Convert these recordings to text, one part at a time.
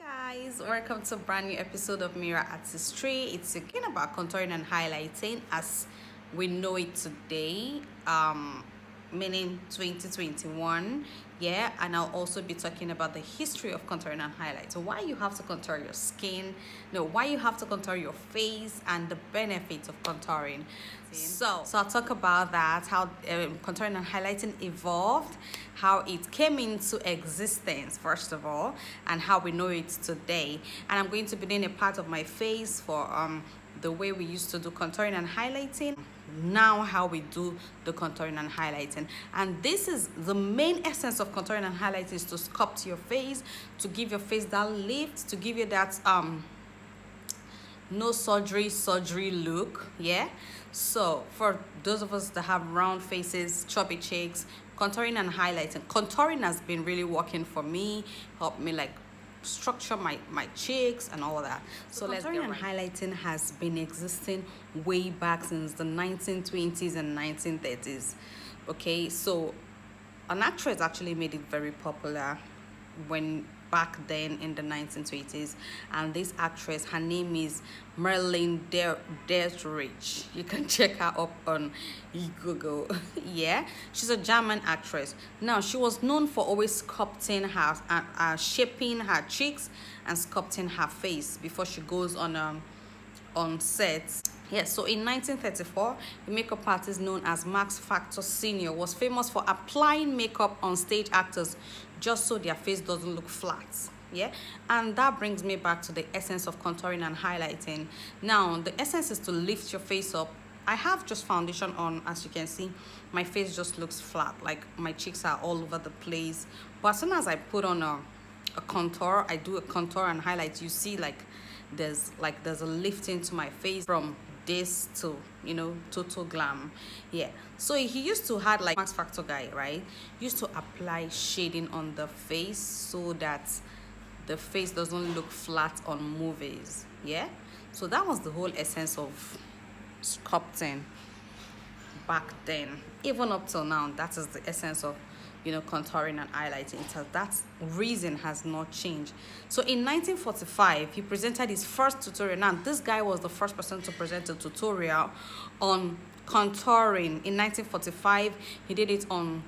Guys, welcome to a brand new episode of Mirror Artistry. It's again about contouring and highlighting as we know it today, meaning 2021. Yeah, and I'll also be talking about the history of contouring and highlight. So why you have to contour your skin, no, why you have to contour your face, and the benefits of contouring. So I'll talk about that, how contouring and highlighting evolved, how it came into existence first of all, and how we know it today. And I'm going to be doing a part of my face for the way we used to do contouring and highlighting, now how we do the contouring and highlighting. And this is the main essence of contouring and highlighting, is to sculpt your face, to give your face that lift, to give you that no surgery look. Yeah, so for those of us that have round faces, chubby cheeks, contouring and highlighting, contouring has been really working for me, helped me like structure my cheeks and all that. So contouring and highlighting has been existing way back since the 1920s and 1930s. Okay, so an actress actually made it very popular when back then in the 1920s, and this actress, her name is Marilyn Dietrich. You can check her up on Google. Yeah, she's a German actress. Now, she was known for always sculpting her shaping her cheeks and sculpting her face before she goes on sets. Yes, so in 1934, the makeup artist known as Max Factor Sr. was famous for applying makeup on stage actors just so their face doesn't look flat. Yeah, and that brings me back to the essence of contouring and highlighting. Now, the essence is to lift your face up. I have just foundation on, as you can see, my face just looks flat, like my cheeks are all over the place. But as soon as I put on a contour, I do a contour and highlight, you see there's a lifting to my face from this to, you know, total glam. Yeah, so he used to had like Max Factor guy, right, used to apply shading on the face so that the face doesn't look flat on movies. Yeah, so that was the whole essence of sculpting back then. Even up till now, that is the essence of, you know, contouring and highlighting. That reason has not changed. So in 1945, he presented his first tutorial. Now, this guy was the first person to present a tutorial on contouring. In 1945, he did it on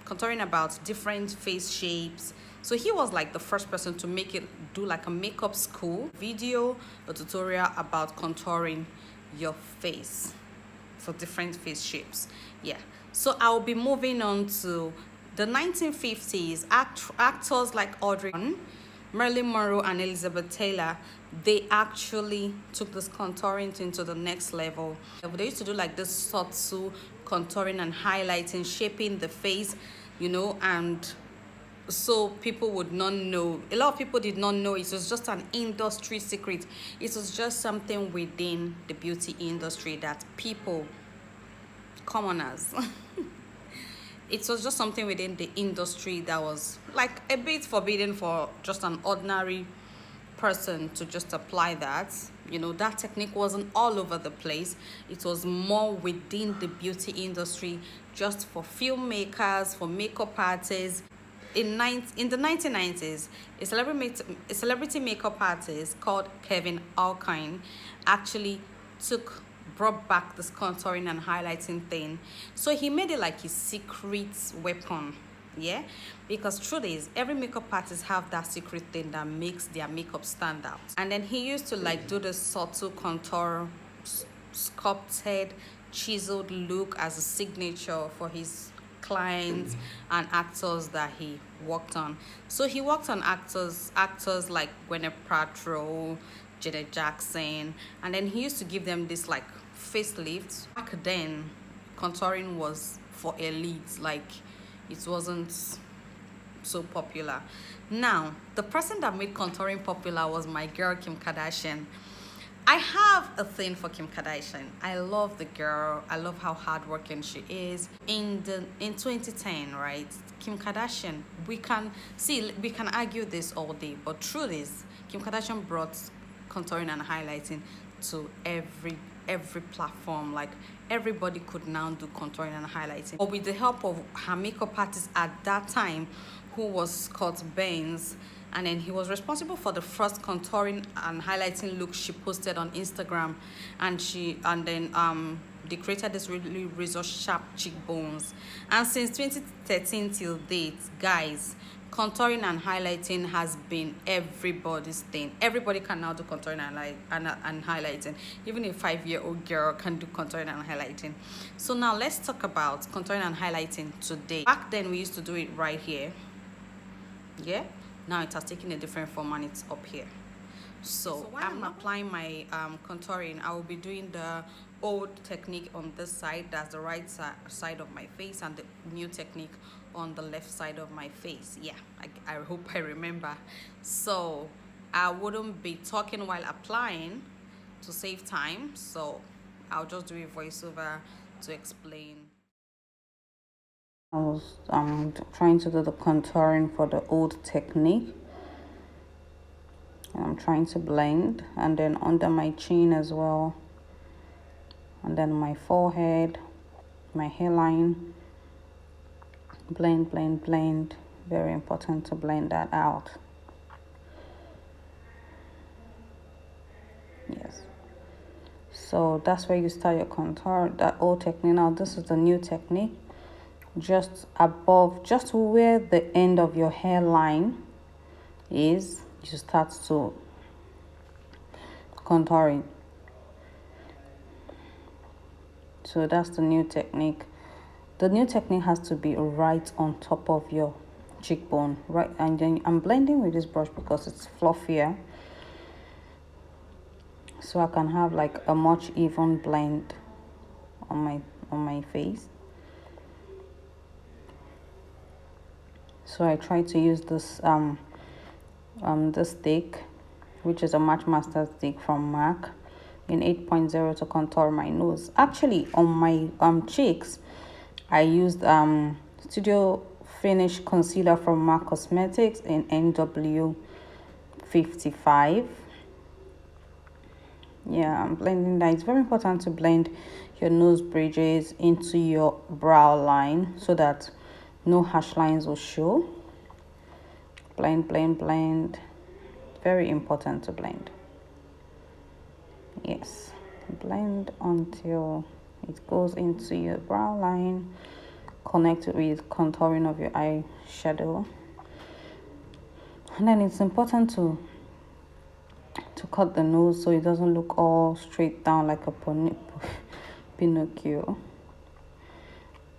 contouring about different face shapes. So he was like the first person to do like a makeup school video, a tutorial about contouring your face for different face shapes. Yeah, so I'll be moving on to the 1950s. Actors like Audrey, Marilyn Monroe, and Elizabeth Taylor, they actually took this contouring into the next level. They used to do like this subtle contouring and highlighting, shaping the face, you know, and so people would not know. A lot of people did not know. It was just an industry secret. It was just something within the beauty industry that people, commoners, it was just something within the industry that was like a bit forbidden for just an ordinary person to just apply that. You know, that technique wasn't all over the place. It was more within the beauty industry, just for filmmakers, for makeup artists. In the 1990s, a celebrity makeup artist called Kevin Alkine actually brought back this contouring and highlighting thing. So he made it like his secret weapon. Yeah, because truth is, every makeup artist have that secret thing that makes their makeup stand out. And then he used to like do the subtle contour, sculpted, chiseled look as a signature for his clients and actors that he worked on. So he worked on actors like Gwyneth Paltrow, Janet Jackson, and then he used to give them this like facelift. Back then, contouring was for elites, like it wasn't so popular. Now, the person that made contouring popular was my girl Kim Kardashian. I have a thing for Kim Kardashian. I love the girl. I love how hardworking she is. In 2010, right, Kim Kardashian, we can argue this all day, but truth is, Kim Kardashian brought contouring and highlighting to every platform. Like everybody could now do contouring and highlighting, but with the help of her makeup artist at that time, who was Scott Baines. and then he was responsible for the first contouring and highlighting look she posted on Instagram, and then they created this really razor sharp cheekbones. And since 2013 till date, guys, contouring and highlighting has been everybody's thing. Everybody can now do contouring and highlighting. Even a 5-year-old girl can do contouring and highlighting. So now let's talk about contouring and highlighting today. Back then we used to do it right here. Yeah, now it has taken a different form and it's up here. So while I'm applying my contouring, I will be doing the old technique on this side, that's the right side of my face, and the new technique on the left side of my face. Yeah, I hope I remember. So I wouldn't be talking while applying to save time, so I'll just do a voiceover to explain. I was trying to do the contouring for the old technique. I'm trying to blend, and then under my chin as well, and then my forehead, my hairline. Blend, blend, blend. Very important to blend that out. Yes. So that's where you start your contour, that old technique. Now this is the new technique. Just above, just where the end of your hairline is, you start to contouring. So that's the new technique. The new technique has to be right on top of your cheekbone, right? And then I'm blending with this brush because it's fluffier, so I can have like a much even blend on my face. So I try to use this this stick, which is a Match Master stick from MAC in 8.0 to contour my nose. Actually, on my cheeks, I used Studio Finish Concealer from MAC Cosmetics in NW55. Yeah, I'm blending that. It's very important to blend your nose bridges into your brow line so that no harsh lines will show. Blend, blend, blend. Very important to blend. Yes, blend until it goes into your brow line. Connect it with contouring of your eyeshadow. And then it's important to cut the nose so it doesn't look all straight down like a Pinocchio.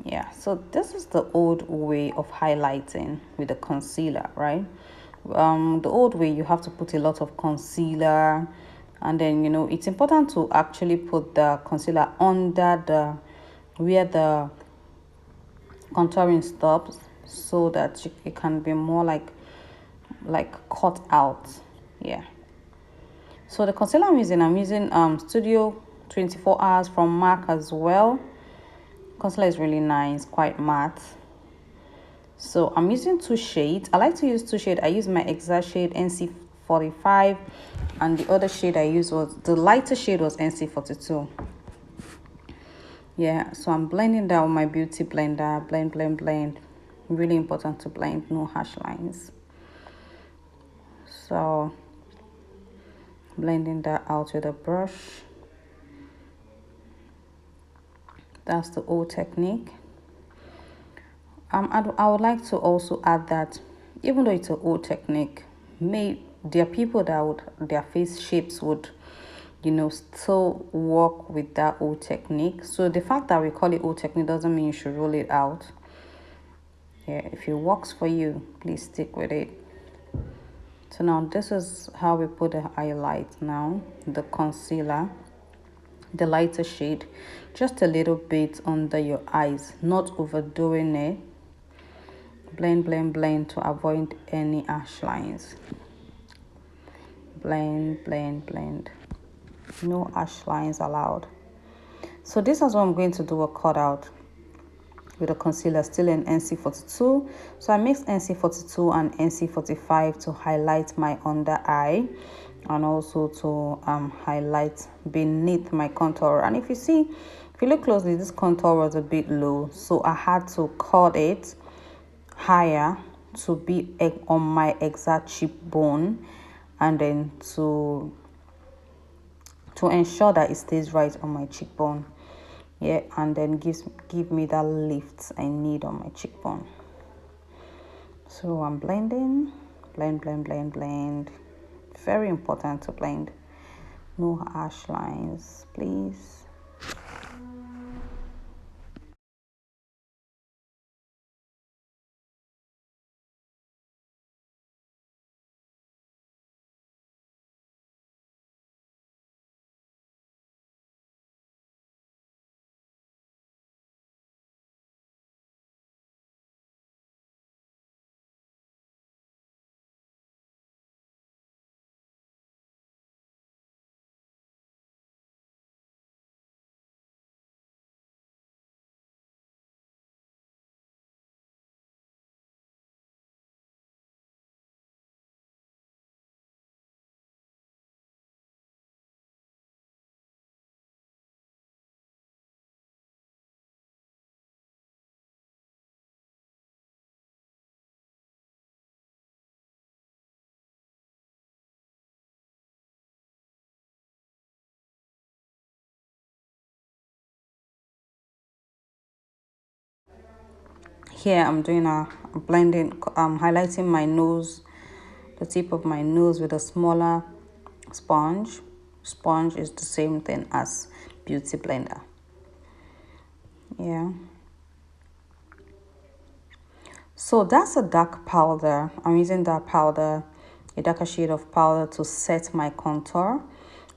Yeah, so this is the old way of highlighting with the concealer, right? The old way, you have to put a lot of concealer, and then, you know, it's important to actually put the concealer under where the contouring stops, so that it can be more like cut out. Yeah. So the concealer I'm using Studio 24 Hours from MAC as well. Concealer is really nice, quite matte. So I'm using 2 shades. I like to use 2 shades. I use my exact shade NC45, and the other shade I used was, the lighter shade was NC42. Yeah, so I'm blending that with my beauty blender. Blend, blend, blend. Really important to blend, no harsh lines. So blending that out with a brush. That's the old technique. I would like to also add that even though it's an old technique, there are people that their face shapes would, you know, still work with that old technique. So the fact that we call it old technique doesn't mean you should roll it out. Yeah, if it works for you, please stick with it. So now this is how we put the highlight now, the concealer, the lighter shade, just a little bit under your eyes, not overdoing it. Blend, blend, blend to avoid any harsh lines. Blend, blend, blend. No harsh lines allowed. So this is what I'm going to do a cutout with a concealer, still in NC42. So I mixed NC42 and NC45 to highlight my under eye, and also to highlight beneath my contour. And if you look closely, this contour was a bit low, so I had to cut it higher to be on my exact cheekbone, and then to ensure that it stays right on my cheekbone. Yeah, and then give me that lift I need on my cheekbone. So I'm blending, blend. Very important to blend. No harsh lines, please. Here I'm doing a blending, highlighting my nose, the tip of my nose with a smaller sponge. Sponge is the same thing as beauty blender. Yeah. So that's a dark powder. I'm using that powder, a darker shade of powder, to set my contour.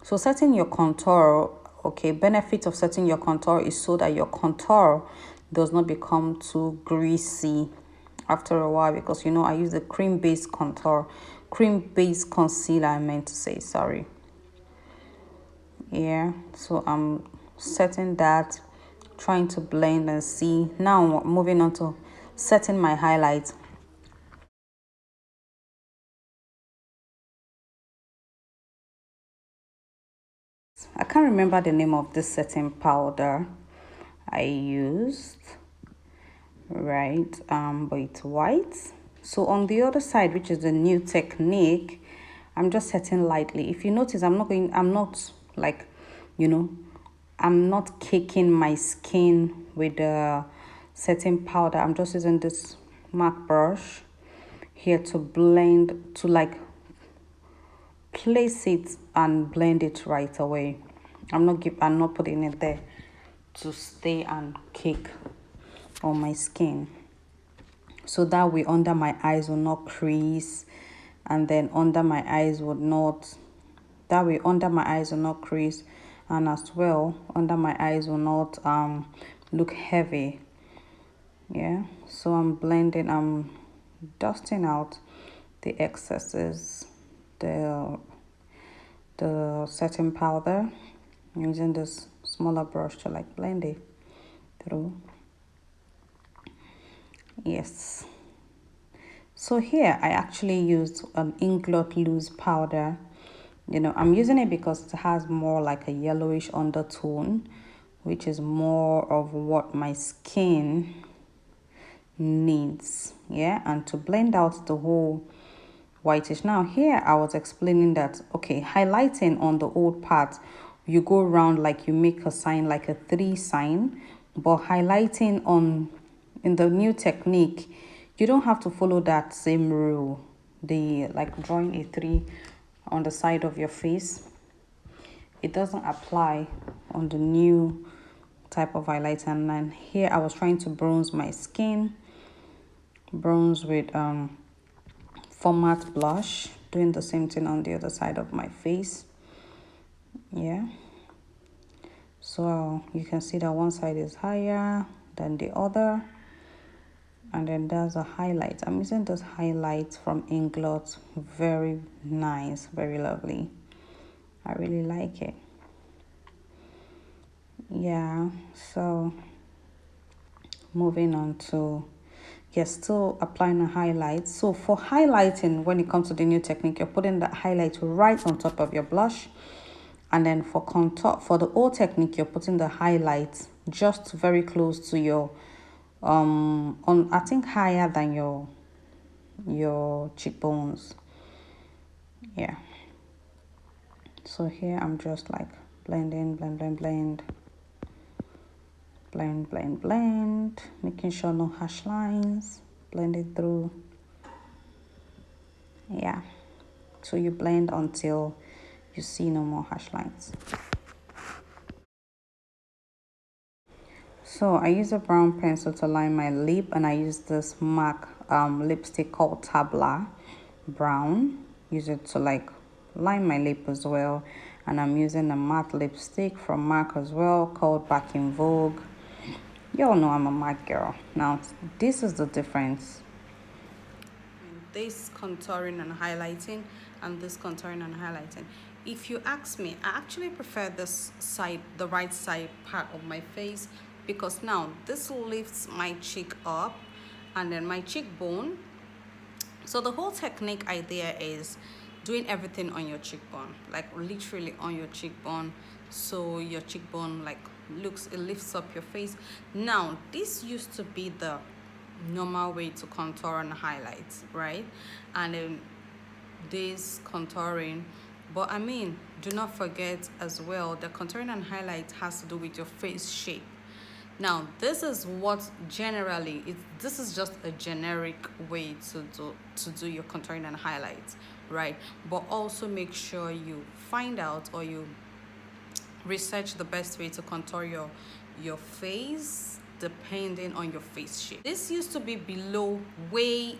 So setting your contour, okay, benefit of setting your contour is so that your contour does not become too greasy after a while, because you know I use the cream-based concealer, I meant to say, sorry. Yeah, so I'm setting that, trying to blend and see. Now moving on to setting my highlights. I can't remember the name of this setting powder I used, right? But it's white. So on the other side, which is the new technique, I'm just setting lightly. If you notice, I'm not like, you know, I'm not caking my skin with the setting powder. I'm just using this MAC brush here to blend, to like place it and blend it right away. I'm not putting it there to stay and cake on my skin, so that way under my eyes will not crease, and then under my eyes would not, that way under my eyes will not crease, and as well under my eyes will not look heavy. Yeah, so I'm blending, I'm dusting out the excesses, the setting powder. I'm using this smaller brush to like blend it through. Yes, so here I actually used an Inglot loose powder. You know, I'm using it because it has more like a yellowish undertone, which is more of what my skin needs. Yeah, and to blend out the whole whitish. Now here I was explaining that, okay, highlighting on the old part, you go around like you make a sign, like a 3 sign, but highlighting on in the new technique, you don't have to follow that same rule, the like drawing a 3 on the side of your face. It doesn't apply on the new type of highlighter. And then here I was trying to bronze my skin, bronze with format blush, doing the same thing on the other side of my face. Yeah, so you can see that one side is higher than the other, and then there's a highlight. I'm using this highlight from Inglot. Very nice, very lovely. I really like it. Yeah, so moving on to, yes, still applying a highlight. So for highlighting, when it comes to the new technique, you're putting the highlight right on top of your blush. And then for contour, for the old technique, you're putting the highlight just very close to your, I think higher than your your cheekbones. Yeah, so here I'm just like blending, blend, making sure no harsh lines, blend it through. Yeah, so you blend until you see no more harsh lines. So I use a brown pencil to line my lip, and I use this MAC lipstick called Tabla Brown. Use it to like line my lip as well. And I'm using a matte lipstick from MAC as well called Back in Vogue. Y'all know I'm a MAC girl. Now this is the difference. This contouring and highlighting, and this contouring and highlighting. If you ask me, I actually prefer this side, the right side part of my face, because now this lifts my cheek up and then my cheekbone. So the whole technique idea is doing everything on your cheekbone, like literally on your cheekbone, so your cheekbone like looks, it lifts up your face. Now this used to be the normal way to contour and highlight, right? And then this contouring, but I mean, do not forget as well, the contouring and highlight has to do with your face shape. Now this is what generally this is just a generic way to do your contouring and highlights, right? But also make sure you find out, or you research the best way to contour your face depending on your face shape. This used to be below, way,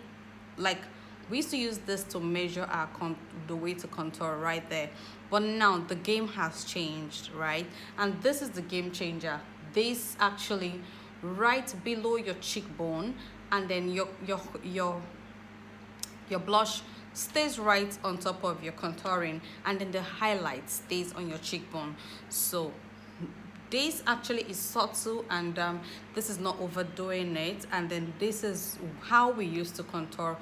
like we used to use this to measure our the way to contour right there, but now the game has changed, right? And this is the game changer. This actually right below your cheekbone, and then your blush stays right on top of your contouring, and then the highlight stays on your cheekbone. So this actually is subtle, and this is not overdoing it, and then this is how we used to contour.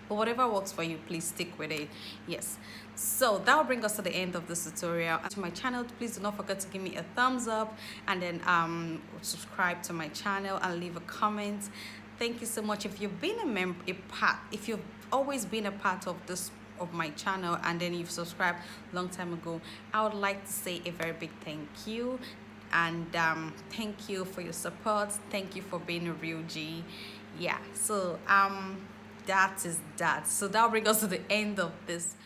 But whatever works for you, please stick with it. Yes, so that will bring us to the end of this tutorial. And to my channel, please do not forget to give me a thumbs up, and then subscribe to my channel and leave a comment. Thank you so much. If you've been if you've always been a part of this, of my channel, and then you've subscribed long time ago, I would like to say a very big thank you. And thank you for your support. Thank you for being a real G. Yeah, so that is that. So that'll bring us to the end of this